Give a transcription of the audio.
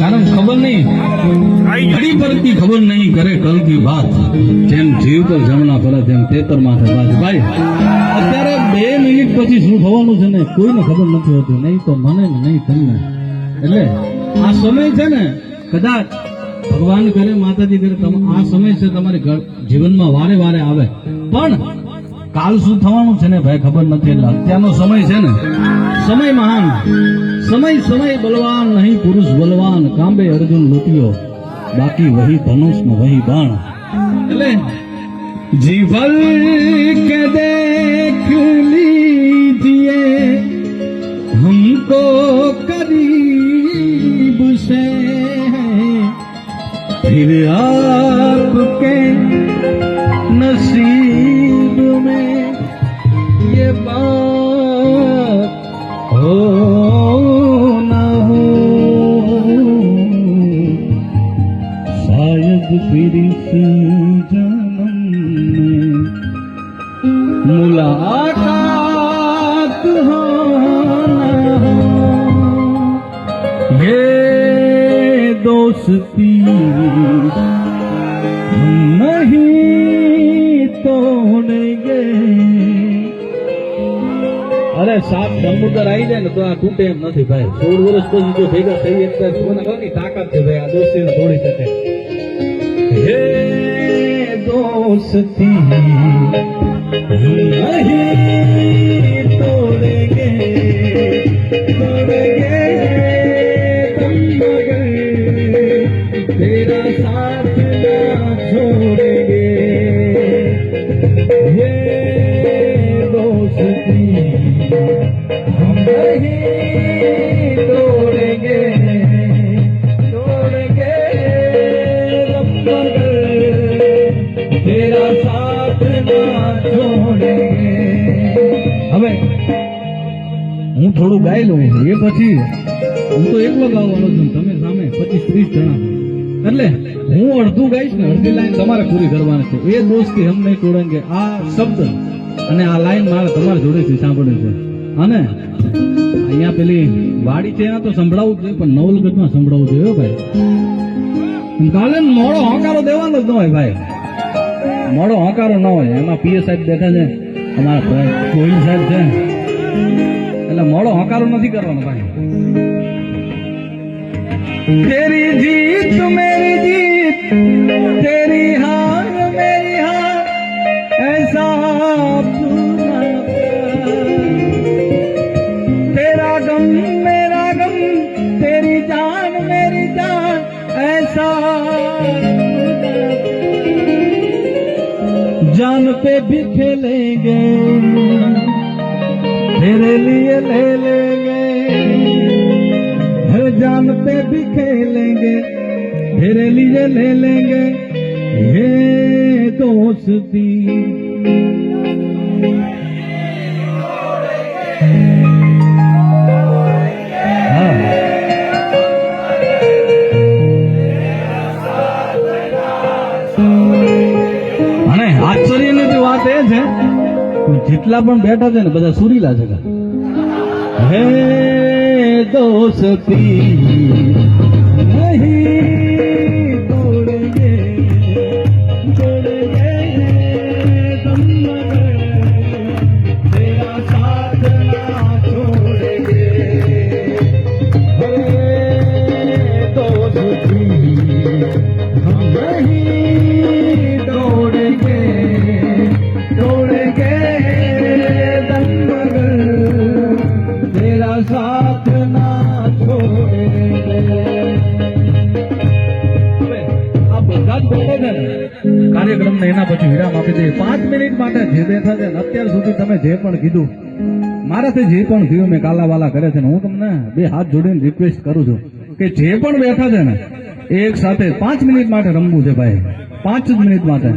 कारण खबर नहीं घड़ी पर की खबर नहीं करे कल की बात જેમ જીવ પર જમણા પડે તેમ પેપર માથે બાજ ભાઈ અત્યારે 2 મિનિટ પછી શું થવાનું છે ને કોઈને ખબર નથી હોતી નહીં તો મને ને નહીં તમને એટલે આ સમય છે ને કદાચ ભગવાન કરે માતાજી કરે આ સમય છે તમારી જીવનમાં વારે વારે આવે પણ કાલ શું થવાનું છે ને ભાઈ ખબર નથી એટલે અત્યારનો સમય છે ને સમય મહાન समय समय बलवान नहीं पुरुष बलवान कांबे अर्जुन लूटियो बाकी वही धनुष में वही बाण जीवन के देख लीजिए हमको करीब से फिर आपके नसीब में ये बात हो फिर इस जन्म में मुलाकात हो ये दोस्ती हम नहीं तोड़ेंगे अरे साथ समुद्र आई जाए ने तो आ तूटे एम નથી ભાઈ 16 વર્ષ પછી જો ભેગા થઈ એક કોને કોની તાકાત છે ભાઈ આ દોસ્તીને તોડી શકે ये दोस्ती नहीं तोड़ेंगे तोड़ेंगे तुम मगर तेरा साथ ना छोड़ेंगे ये दोस्ती हम नहीं तोड़ेंगे तेरा साथ ना छोड़ेंगे હવે હું થોડું ગાઈ લઉં એ પછી હું તો એકલો ગાવાનો છું તમે સામે 25-30 જણા એટલે હું અડધું ગાઈશ ને અડધી લાઈન તમારે પૂરી કરવાની છે એ દોસ્તી હમ નહીં તોડેંગે આ શબ્દ અને આ લાઈન મારે તમારા જોડેથી સાંભળવી છે અને અહીંયા પેલી વાડી છે એના તો સંભળાવવું જ જોઈએ પણ નવલગઢમાં સંભળાવવું જોઈએ ભાઈ કાલે મોડો હોંકારો દેવાનો જ ન હોય ભાઈ મોડો હોંકારો ન હોય એમાં પીએ સાહેબ બેઠા છે અમારા ગોહિલ સાહેબ છે એટલે મોડો હોંકારો નથી કરવાનો ભાઈ તેરી જીત મેરી જીત તેરી હાર મેરી હાર ऐसा तेरा गम मेरा गम तेरी जान मेरी जान ऐसा जान पे भी खेलेंगे तेरे लिए ले लेंगे हर जान पे भी खेलेंगे तेरे लिए ले लेंगे ये दोस्ती આશ્ચર્યની વાત એ છે જેટલા પણ બેઠા છે ને બધા સુરીલા છે હે દોસ્તી નહીં તોડેંગે તોડેંગે तुम तेरा साथ ना छोड़ेंगे हे दोस्ती हम नहीं तोड़ेंगे तोड़ेंगे दम मगर तेरा साथ ना छोड़ेंगे આ બધા જ બેઠો છે ને કાર્યક્રમને એના પછી વિરામ આપી દઈએ 5 મિનિટ માટે જે બેઠા છે અત્યાર સુધી તમે જે પણ કીધું મારાથી જે પણ થયું મેં કાલાવાલા કરે છે ને હું તમને 2 હાથ જોડીને રિક્વેસ્ટ કરું છું કે જે પણ બેઠા છે ને એક સાથે 5 મિનિટ માટે રમવું છે ભાઈ 5 જ મિનિટ માટે